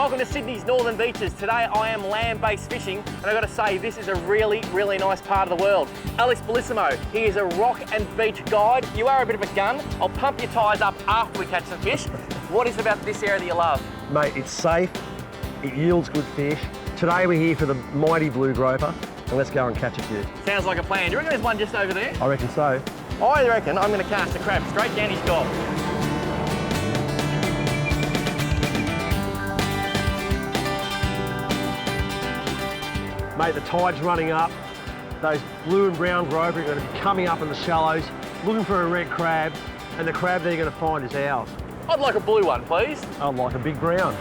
welcome to Sydney's Northern Beaches. Today I am land-based fishing, and I've got to say this is a really, really nice part of the world. Alex Bellissimo, he is a rock and beach guide. You are a bit of a gun. I'll pump your tyres up after we catch some fish. What is it about this area that you love? Mate, it's safe, it yields good fish. Today we're here for the mighty blue groper, and let's go and catch a few. Sounds like a plan. Do you reckon there's one just over there? I reckon so. I reckon I'm going to cast a crab straight down his gob. Mate, the tide's running up. Those blue and brown groper are going to be coming up in the shallows, looking for a red crab, and the crab they're going to find is ours. I'd like a blue one, please. I'd like a big brown.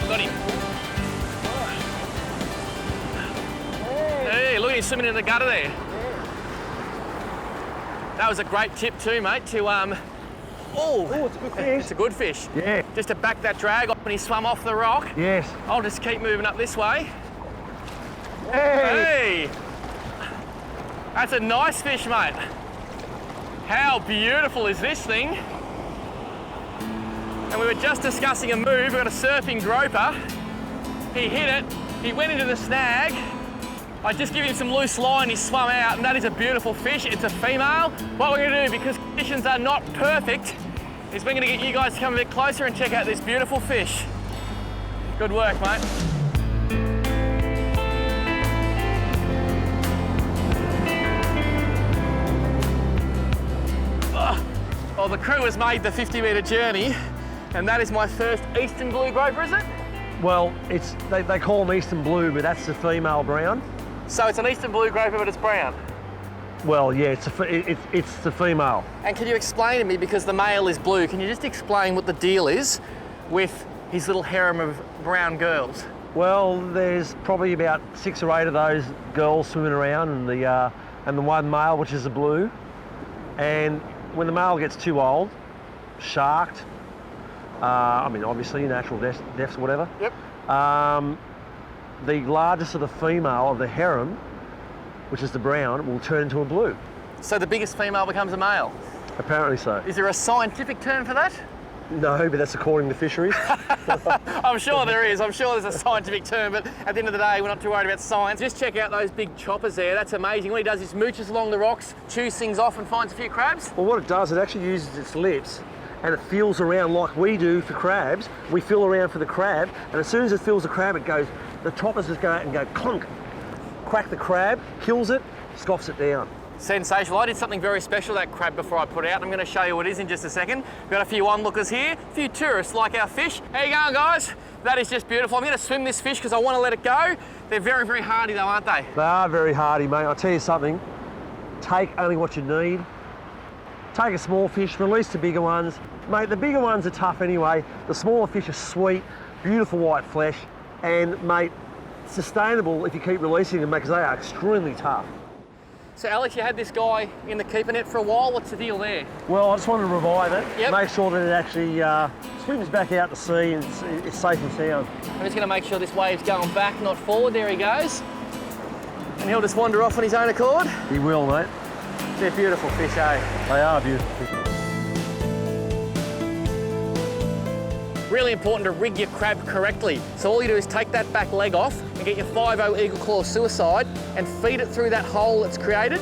Got him. Hey, look at him swimming in the gutter there. That was a great tip too, mate, to oh, it's a good fish. It's a good fish. Yeah. Just to back that drag off when he swum off the rock. Yes. I'll just keep moving up this way. Hey! Hey! That's a nice fish, mate. How beautiful is this thing? And we were just discussing a move. We've got a surfing groper. He hit it, he went into the snag. I just give him some loose line, he swum out, and that is a beautiful fish. It's a female. What we're gonna do, because conditions are not perfect, is we're gonna get you guys to come a bit closer and check out this beautiful fish. Good work, mate. Well, the crew has made the 50-metre journey, and that is my first eastern blue groper, is it? Well, they call them eastern blue, but that's the female brown. So it's an eastern blue groper, but it's brown. Well, yeah, it's the female. And can you explain to me, because the male is blue, can you just explain what the deal is with his little harem of brown girls? Well, there's probably about 6 or 8 of those girls swimming around, and the one male, which is the blue. And when the male gets too old, sharked, I mean, obviously natural deaths or whatever. Yep. The largest of the female of the harem, which is the brown, will turn into a blue. So the biggest female becomes a male? Apparently so. Is there a scientific term for that? No, but that's according to fisheries. I'm sure there is. I'm sure there's a scientific term, but at the end of the day, we're not too worried about science. Just check out those big choppers there. That's amazing. What he does is mooches along the rocks, chews things off and finds a few crabs. Well, what it does, it actually uses its lips and it feels around like we do for crabs. We feel around for the crab, and as soon as it feels the crab, it goes, the choppers just go out and go clunk, crack the crab, kills it, scoffs it down. Sensational. I did something very special with that crab before I put it out. I'm going to show you what it is in just a second. We've got a few onlookers here, a few tourists like our fish. How you going, guys? That is just beautiful. I'm going to swim this fish because I want to let it go. They're very, very hardy though, aren't they? They are very hardy, mate. I'll tell you something, take only what you need. Take a small fish, release the bigger ones. Mate, the bigger ones are tough anyway. The smaller fish are sweet, beautiful white flesh, and mate, sustainable if you keep releasing them, because they are extremely tough. So Alex, you had this guy in the keeper net for a while. What's the deal there? Well, I just wanted to revive it, Yep. make sure that it actually swims back out to sea and it's safe and sound. I'm just going to make sure this wave's going back, not forward. There he goes. And he'll just wander off on his own accord. He will, mate. They're beautiful fish, eh? They are beautiful fish. Really important to rig your crab correctly. So all you do is take that back leg off and get your 5-0 Eagle Claw Suicide and feed it through that hole that's created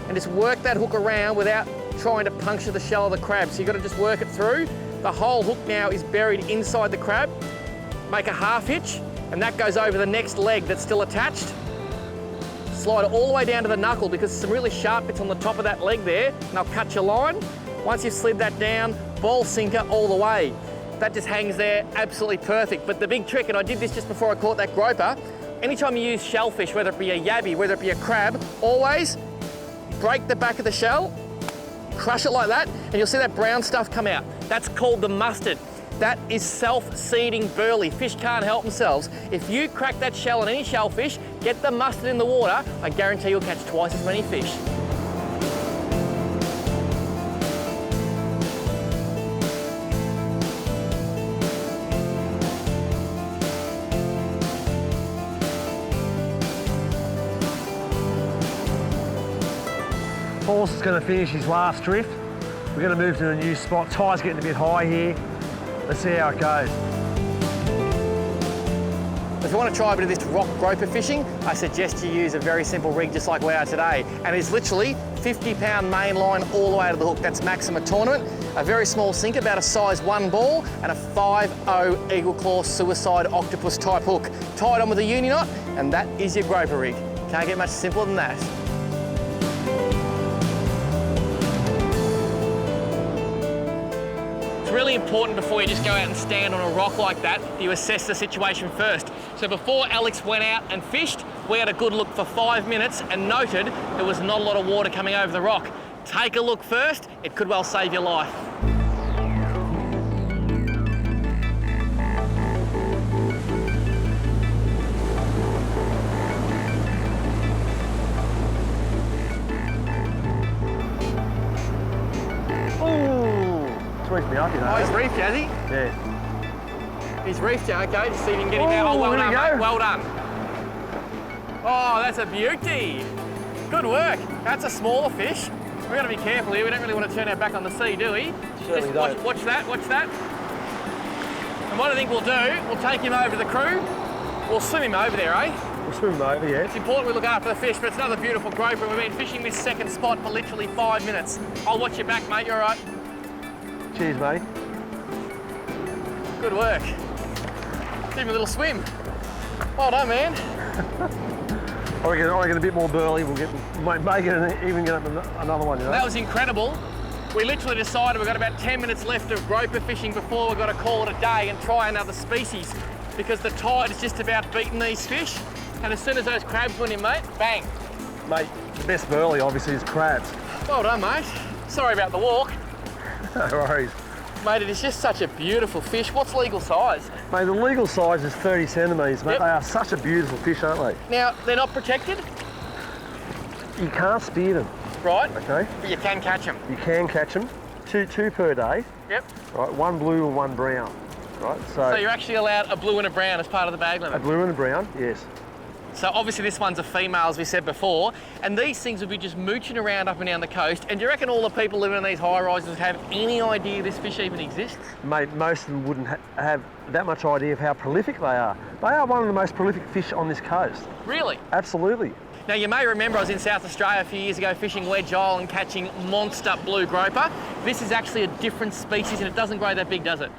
and just work that hook around without trying to puncture the shell of the crab. So you've got to just work it through. The whole hook now is buried inside the crab. Make a half hitch and that goes over the next leg that's still attached. Slide it all the way down to the knuckle because there's some really sharp bits on the top of that leg there, and I'll cut your line. Once you've slid that down, ball sinker all the way. That just hangs there absolutely perfect. But the big trick, and I did this just before I caught that groper, anytime you use shellfish, whether it be a yabby, whether it be a crab, always break the back of the shell, crush it like that, and you'll see that brown stuff come out. That's called the mustard. That is self-seeding burley. Fish can't help themselves. If you crack that shell on any shellfish, get the mustard in the water, I guarantee you'll catch twice as many fish. Paul's is going to finish his last drift. We're going to move to a new spot. Tide's getting a bit high here. Let's see how it goes. If you want to try a bit of this rock groper fishing, I suggest you use a very simple rig just like we are today. And it's literally 50-pound main line all the way to the hook. That's maximum tournament. A very small sink, about a size 1 ball, and a 5/0 eagle claw suicide octopus type hook. Tied on with a uni knot, and that is your groper rig. Can't get much simpler than that. It's really important before you just go out and stand on a rock like that, you assess the situation first. So before Alex went out and fished, we had a good look for 5 minutes and noted there was not a lot of water coming over the rock. Take a look first, it could well save your life. Me up, you know. Oh, he's reefed, has he? Yeah. He's reefed you, okay. Just see if you can get him out. Oh, well done, mate. Well done. Oh, that's a beauty. Good work. That's a smaller fish. We've got to be careful here. We don't really want to turn our back on the sea, do we? Certainly don't. Watch that, watch that. And what I think we'll do, we'll take him over to the crew. We'll swim him over there, eh? We'll swim him over, yeah. It's important we look after the fish, but it's another beautiful groper. We've been fishing this second spot for literally 5 minutes. I'll watch your back, mate. You're all right. Cheers, mate. Good work. Give him a little swim. Well done, man. I reckon a bit more burly, we'll even get up another one, you know? That was incredible. We literally decided we've got about 10 minutes left of groper fishing before we've got to call it a day and try another species because the tide is just about beating these fish. And as soon as those crabs went in, mate, bang. Mate, the best burley obviously is crabs. Well done, mate. Sorry about the walk. No worries. Mate, it is just such a beautiful fish. What's legal size? Mate, the legal size is 30 centimetres, mate. Yep. They are such a beautiful fish, aren't they? Now, they're not protected? You can't spear them. Right. Okay. But you can catch them. You can catch them. Two per day. Yep. Right, one blue and one brown. Right. So you're actually allowed a blue and a brown as part of the bag limit? A blue and a brown, yes. So obviously this one's a female, as we said before, and these things would be just mooching around up and down the coast. And do you reckon all the people living in these high-rises have any idea this fish even exists? Mate, most of them wouldn't have that much idea of how prolific they are. They are one of the most prolific fish on this coast. Really? Absolutely. Now you may remember I was in South Australia a few years ago fishing Wedge Isle and catching monster blue groper. This is actually a different species and it doesn't grow that big, does it?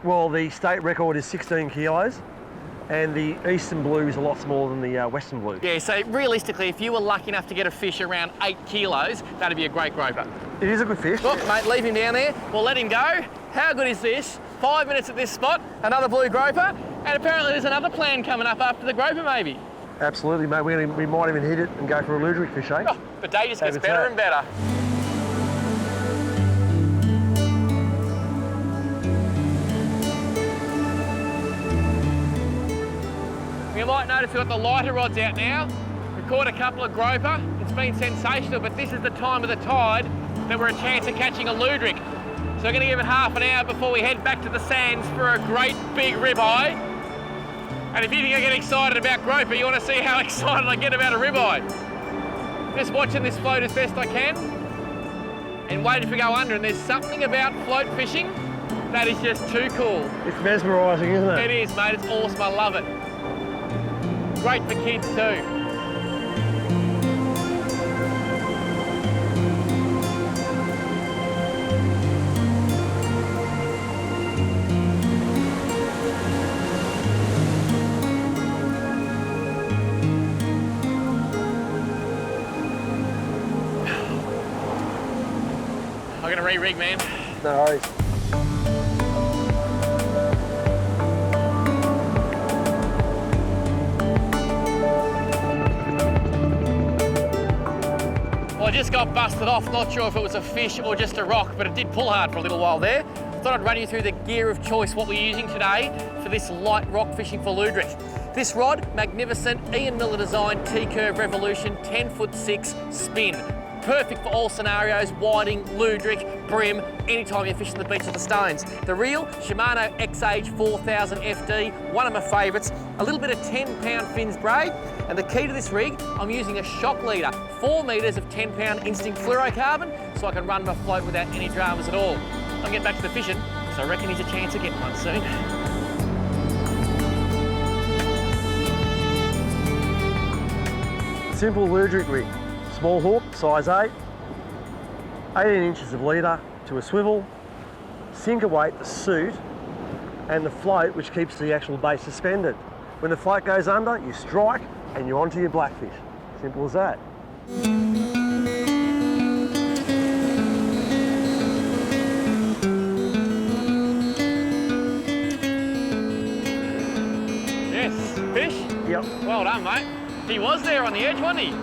Well, the state record is 16 kilos. And the eastern blue is a lot smaller than the western blue. Yeah, so realistically, if you were lucky enough to get a fish around 8 kilos, that'd be a great groper. It is a good fish. Oh, mate, leave him down there. We'll let him go. How good is this? 5 minutes at this spot, another blue groper, and apparently there's another plan coming up after the groper, maybe. Absolutely, mate. We might even hit it and go for a luderick fish, eh? Oh, the day just gets better and better. You might notice we've got the lighter rods out now. We've caught a couple of groper. It's been sensational, but this is the time of the tide that we're a chance of catching a luderick. So we're going to give it half an hour before we head back to the sands for a great big ribeye. And if you think I get excited about groper, you want to see how excited I get about a ribeye. Just watching this float as best I can and waiting for go under. And there's something about float fishing that is just too cool. It's mesmerising, isn't it? It is, mate. It's awesome. I love it. Great for kids too. I'm gonna re-rig, man. No worries. Well, I just got busted off. Not sure if it was a fish or just a rock, but it did pull hard for a little while there. thought I'd run you through the gear of choice, what we're using today for this light rock fishing for Ludwig. This rod, magnificent Ian Miller design T-Curve Revolution 10'6" spin. Perfect for all scenarios, whiting, Ludwig, brim, anytime you're fishing the beach or the stones. The reel, Shimano XH 4000 FD, one of my favourites. A little bit of 10-pound fins braid, and the key to this rig, I'm using a shock leader, 4 metres of 10-pound instinct fluorocarbon, so I can run my float without any dramas at all. I'll get back to the fishing, so I reckon he's a chance of getting one soon. Simple Ludwig rig. Small hook, size 8, 18 inches of leader to a swivel, sinker weight, the suit, and the float which keeps the actual bait suspended. When the float goes under, you strike and you're onto your blackfish. Simple as that. Yes, fish? Yep. Well done, mate. He was there on the edge, wasn't he?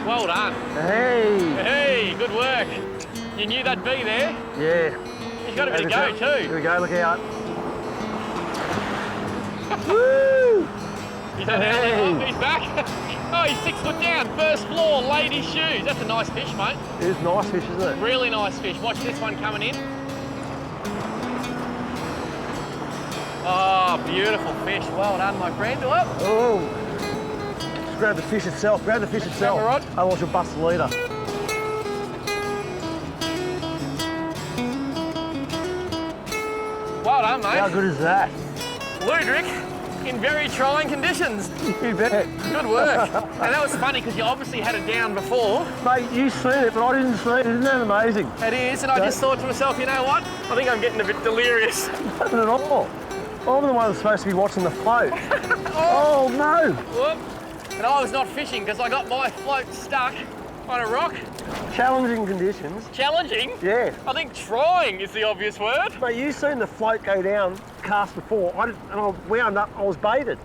Well done. Hey! Hey, good work. You knew they'd be there. Yeah. He's got a bit of go too. Here we go, look out. Woo! He's back. Oh, he's 6 foot down. First floor, ladies' shoes. That's a nice fish, mate. It is nice fish, isn't it? Really nice fish. Watch this one coming in. Oh, beautiful fish. Well done, my friend. Oh! Just grab the fish itself. Grab the fish itself. Grab the rod. Otherwise you'll bust the leader. Well done, mate. How good is that? Ludwig in very trying conditions. You bet. Good work. And that was funny because you obviously had it down before. Mate, you've seen it, but I didn't see it. Isn't that amazing? It is, and I just thought to myself, you know what? I think I'm getting a bit delirious. Not at all. I'm the one that's supposed to be watching the float. Oh no! Whoop. And I was not fishing because I got my float stuck on a rock. Challenging conditions. Challenging? Yeah. I think trying is the obvious word. Mate, you've seen the float go down cast before, and I wound up, I was baited.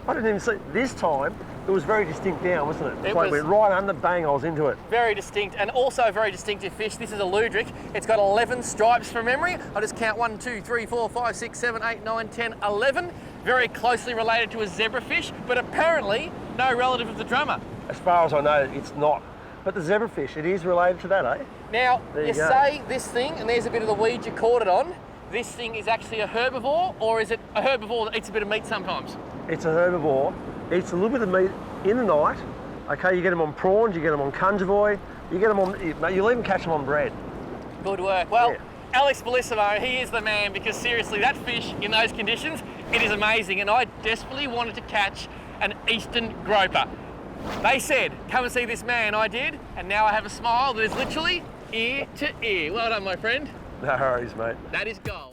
I didn't even see it. This time, it was very distinct down, wasn't it? The float went right under, bang, I was into it. Very distinct, and also very distinctive fish. This is a Ludwig. It's got 11 stripes from memory. I'll just count 1, 2, 3, 4, 5, 6, 7, 8, 9, 10, 11. Very closely related to a zebrafish, but apparently no relative of the drummer. As far as I know, it's not. But the zebrafish, it is related to that, eh? Now, There you you go. say this thing, and there's a bit of the weed you caught it on. This thing is actually a herbivore, or is it a herbivore that eats a bit of meat sometimes? It's a herbivore. Eats a little bit of meat in the night. Okay, you get them on prawns, you get them on conjavoy, you get them on, you'll even catch them on bread. Good work. Well, Yeah. Alex Bellissimo, he is the man, because seriously, that fish in those conditions, it is amazing. And I desperately wanted to catch an eastern groper. They said, come and see this man. I did, and now I have a smile that is literally ear to ear. Well done, my friend. No worries, mate. That is gold.